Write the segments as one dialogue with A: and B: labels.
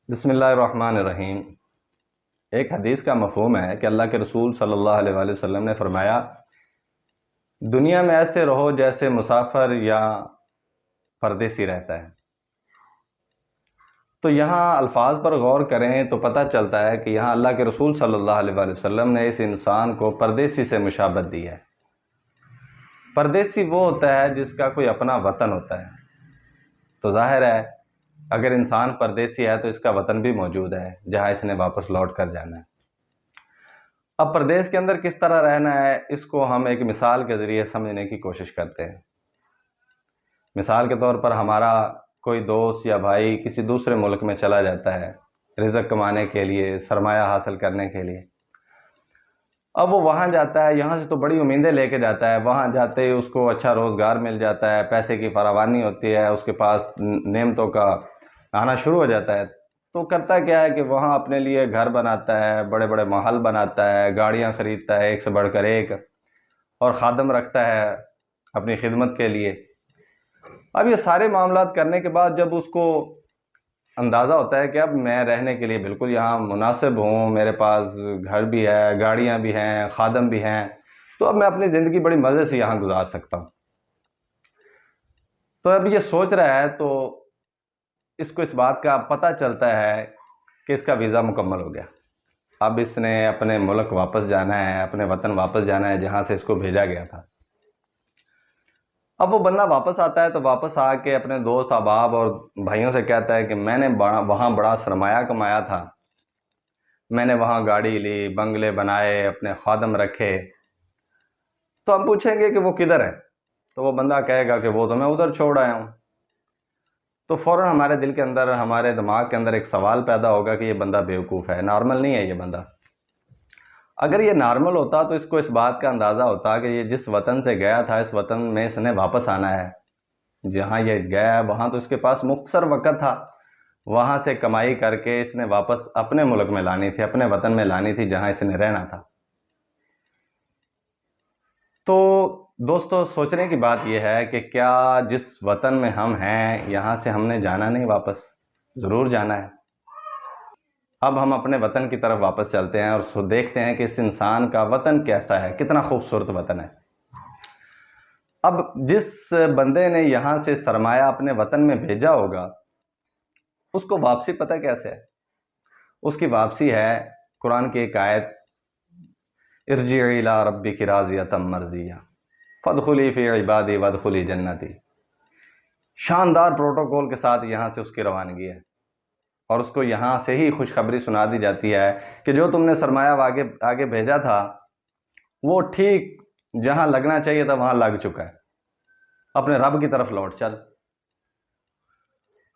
A: بسم اللہ الرحمن الرحیم۔ ایک حدیث کا مفہوم ہے کہ اللہ کے رسول صلی اللہ علیہ وآلہ وسلم نے فرمایا، دنیا میں ایسے رہو جیسے مسافر یا پردیسی رہتا ہے۔ تو یہاں الفاظ پر غور کریں تو پتہ چلتا ہے کہ یہاں اللہ کے رسول صلی اللہ علیہ وآلہ وسلم نے اس انسان کو پردیسی سے مشابہت دی ہے۔ پردیسی وہ ہوتا ہے جس کا کوئی اپنا وطن ہوتا ہے۔ تو ظاہر ہے اگر انسان پردیسی ہے تو اس کا وطن بھی موجود ہے جہاں اس نے واپس لوٹ کر جانا ہے۔ اب پردیس کے اندر کس طرح رہنا ہے، اس کو ہم ایک مثال کے ذریعے سمجھنے کی کوشش کرتے ہیں۔ مثال کے طور پر ہمارا کوئی دوست یا بھائی کسی دوسرے ملک میں چلا جاتا ہے رزق کمانے کے لیے، سرمایہ حاصل کرنے کے لیے۔ اب وہ وہاں جاتا ہے، یہاں سے تو بڑی امیدیں لے کے جاتا ہے، وہاں جاتے ہی اس کو اچھا روزگار مل جاتا ہے، پیسے کی فراوانی ہوتی ہے، اس کے پاس نعمتوں کا آنا شروع ہو جاتا ہے۔ تو کرتا کیا ہے کہ وہاں اپنے لیے گھر بناتا ہے، بڑے بڑے محل بناتا ہے، گاڑیاں خریدتا ہے ایک سے بڑھ کر ایک، اور خادم رکھتا ہے اپنی خدمت کے لیے۔ اب یہ سارے معاملات کرنے کے بعد جب اس کو اندازہ ہوتا ہے کہ اب میں رہنے کے لیے بالکل یہاں مناسب ہوں، میرے پاس گھر بھی ہے، گاڑیاں بھی ہیں، خادم بھی ہیں، تو اب میں اپنی زندگی بڑی مزے سے یہاں گزار سکتا ہوں۔ تو اب یہ سوچ رہا ہے تو اس کو اس بات کا پتہ چلتا ہے کہ اس کا ویزا مکمل ہو گیا۔ اب اس نے اپنے ملک واپس جانا ہے، اپنے وطن واپس جانا ہے جہاں سے اس کو بھیجا گیا تھا۔ اب وہ بندہ واپس آتا ہے تو واپس آ کے اپنے دوست احباب اور بھائیوں سے کہتا ہے کہ میں نے وہاں بڑا سرمایہ کمایا تھا، میں نے وہاں گاڑی لی، بنگلے بنائے، اپنے خادم رکھے۔ تو ہم پوچھیں گے کہ وہ کدھر ہے؟ تو وہ بندہ کہے گا کہ وہ تو میں ادھر چھوڑ آیا ہوں۔ تو فوراً ہمارے دل کے اندر، ہمارے دماغ کے اندر ایک سوال پیدا ہوگا کہ یہ بندہ بیوقوف ہے، نارمل نہیں ہے یہ بندہ۔ اگر یہ نارمل ہوتا تو اس کو اس بات کا اندازہ ہوتا کہ یہ جس وطن سے گیا تھا اس وطن میں اس نے واپس آنا ہے۔ جہاں یہ گیا ہے وہاں تو اس کے پاس مختصر وقت تھا، وہاں سے کمائی کر کے اس نے واپس اپنے ملک میں لانی تھی، اپنے وطن میں لانی تھی جہاں اس نے رہنا تھا۔ تو دوستو، سوچنے کی بات یہ ہے کہ کیا جس وطن میں ہم ہیں یہاں سے ہم نے جانا نہیں، واپس ضرور جانا ہے۔ اب ہم اپنے وطن کی طرف واپس چلتے ہیں اور دیکھتے ہیں کہ اس انسان کا وطن کیسا ہے، کتنا خوبصورت وطن ہے۔ اب جس بندے نے یہاں سے سرمایہ اپنے وطن میں بھیجا ہوگا اس کو واپسی پتہ کیسے ہے؟ اس کی واپسی ہے قرآن کی ایک آیت، ارجعی الی ربک راضیۃ مرضیہ فادخلی فی عبادی وادخلی جنتی۔ شاندار پروٹوکول کے ساتھ یہاں سے اس کی روانگی ہے، اور اس کو یہاں سے ہی خوشخبری سنا دی جاتی ہے کہ جو تم نے سرمایہ آگے بھیجا تھا وہ ٹھیک جہاں لگنا چاہیے تھا وہاں لگ چکا ہے، اپنے رب کی طرف لوٹ چل،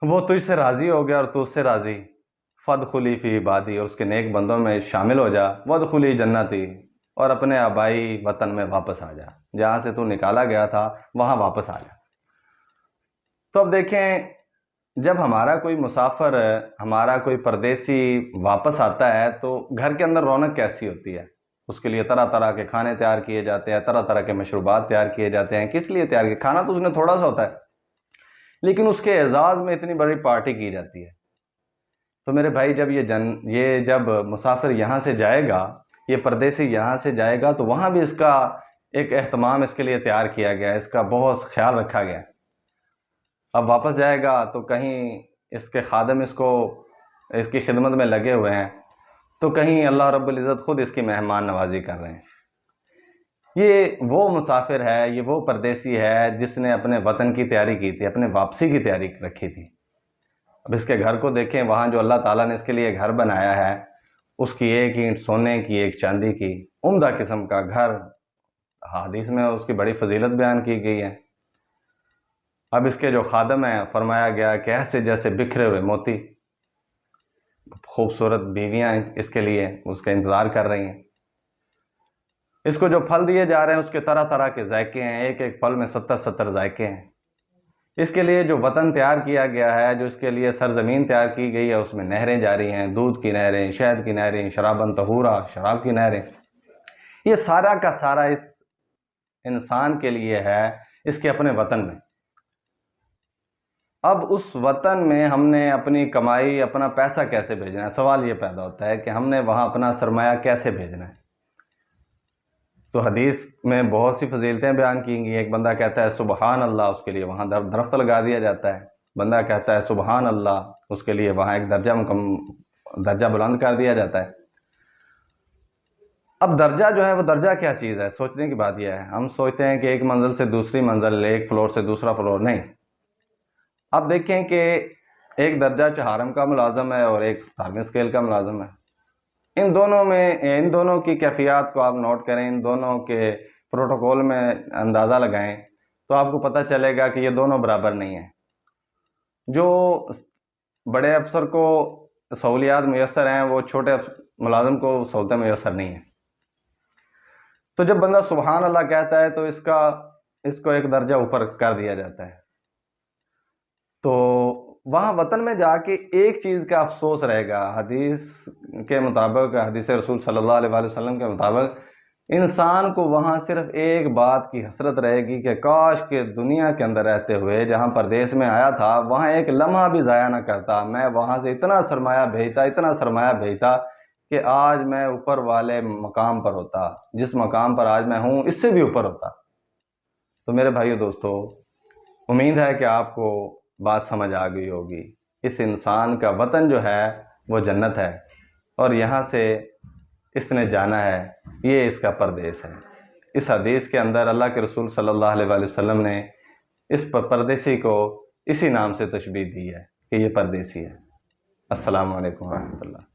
A: وہ تجھ سے راضی ہو گیا اور تو اس سے راضی۔ فادخلی فی عبادی، اور اس کے نیک بندوں میں شامل ہو جا، وادخلی جنتی، اور اپنے آبائی وطن میں واپس آ جا، جہاں سے تو نکالا گیا تھا وہاں واپس آ جا۔ تو اب دیکھیں، جب ہمارا کوئی مسافر، ہمارا کوئی پردیسی واپس آتا ہے تو گھر کے اندر رونق کیسی ہوتی ہے؟ اس کے لیے طرح طرح کے کھانے تیار کیے جاتے ہیں، طرح طرح کے مشروبات تیار کیے جاتے ہیں۔ کس لیے تیار کیے؟ کھانا تو اس نے تھوڑا سا ہوتا ہے لیکن اس کے اعزاز میں اتنی بڑی پارٹی کی جاتی ہے۔ تو میرے بھائی، جب جب مسافر یہاں سے جائے گا، یہ پردیسی یہاں سے جائے گا تو وہاں بھی اس کا ایک اہتمام اس کے لیے تیار کیا گیا ہے، اس کا بہت خیال رکھا گیا ہے۔ اب واپس جائے گا تو کہیں اس کے خادم اس کی خدمت میں لگے ہوئے ہیں، تو کہیں اللہ رب العزت خود اس کی مہمان نوازی کر رہے ہیں۔ یہ وہ مسافر ہے، یہ وہ پردیسی ہے جس نے اپنے وطن کی تیاری کی تھی، اپنے واپسی کی تیاری رکھی تھی۔ اب اس کے گھر کو دیکھیں، وہاں جو اللہ تعالیٰ نے اس کے لیے گھر بنایا ہے، اس کی ایک اینٹ سونے کی، ایک چاندی کی، عمدہ قسم کا گھر۔ حدیث میں اس کی بڑی فضیلت بیان کی گئی ہے۔ اب اس کے جو خادم ہیں، فرمایا گیا کہ ایسے جیسے بکھرے ہوئے موتی، خوبصورت بیویاں اس کے لیے اس کا انتظار کر رہی ہیں۔ اس کو جو پھل دیے جا رہے ہیں اس کے طرح طرح کے ذائقے ہیں، ایک ایک پھل میں 70 ذائقے ہیں۔ اس کے لیے جو وطن تیار کیا گیا ہے، جو اس کے لیے سرزمین تیار کی گئی ہے، اس میں نہریں جاری ہیں، دودھ کی نہریں، شہد کی نہریں، شرابن طہورا، شراب کی نہریں۔ یہ سارا کا سارا اس انسان کے لیے ہے، اس کے اپنے وطن میں۔ اب اس وطن میں ہم نے اپنی کمائی اپنا پیسہ کیسے بھیجنا ہے؟ سوال یہ پیدا ہوتا ہے کہ ہم نے وہاں اپنا سرمایہ کیسے بھیجنا ہے؟ تو حدیث میں بہت سی فضیلتیں بیان کی گئی. ایک بندہ کہتا ہے سبحان اللہ، اس کے لیے وہاں درخت لگا دیا جاتا ہے. بندہ کہتا ہے سبحان اللہ، اس کے لیے وہاں ایک درجہ بلند کر دیا جاتا ہے. اب درجہ جو ہے وہ درجہ کیا چیز ہے؟ سوچنے کی بات یہ ہے. ہم سوچتے ہیں کہ ایک منزل سے دوسری منزل، ایک فلور سے دوسرا فلور. نہیں، اب دیکھیں کہ ایک درجہ چہارم کا ملازم ہے اور ایک 17ویں اسکیل کا ملازم ہے. ان دونوں کی کیفیات کو آپ نوٹ کریں، ان دونوں کے پروٹوکول میں اندازہ لگائیں تو آپ کو پتہ چلے گا کہ یہ دونوں برابر نہیں ہیں. جو بڑے افسر کو سہولیات میسر ہیں وہ چھوٹے ملازم کو سہولتیں میسر نہیں ہیں. تو جب بندہ سبحان اللہ کہتا ہے تو اس کو ایک درجہ اوپر کر دیا جاتا ہے. تو وہاں وطن میں جا کے ایک چیز کا افسوس رہے گا. حدیث کے مطابق، حدیث رسول صلی اللہ علیہ وسلم کے مطابق، انسان کو وہاں صرف ایک بات کی حسرت رہے گی کہ کاش کہ دنیا کے اندر رہتے ہوئے جہاں پردیس میں آیا تھا وہاں ایک لمحہ بھی ضائع نہ کرتا. میں وہاں سے اتنا سرمایہ بھیجتا کہ آج میں اوپر والے مقام پر ہوتا، جس مقام پر آج میں ہوں اس سے بھی اوپر ہوتا. تو میرے بھائیو دوستو، امید ہے کہ آپ کو بات سمجھ آ گئی ہوگی. اس انسان کا وطن جو ہے وہ جنت ہے، اور یہاں سے اس نے جانا ہے، یہ اس کا پردیس ہے. اس حدیث کے اندر اللہ کے رسول صلی اللہ علیہ وآلہ وسلم نے اس پردیسی کو اسی نام سے تشبیہ دی ہے کہ یہ پردیسی ہے. السلام علیکم ورحمۃ اللہ.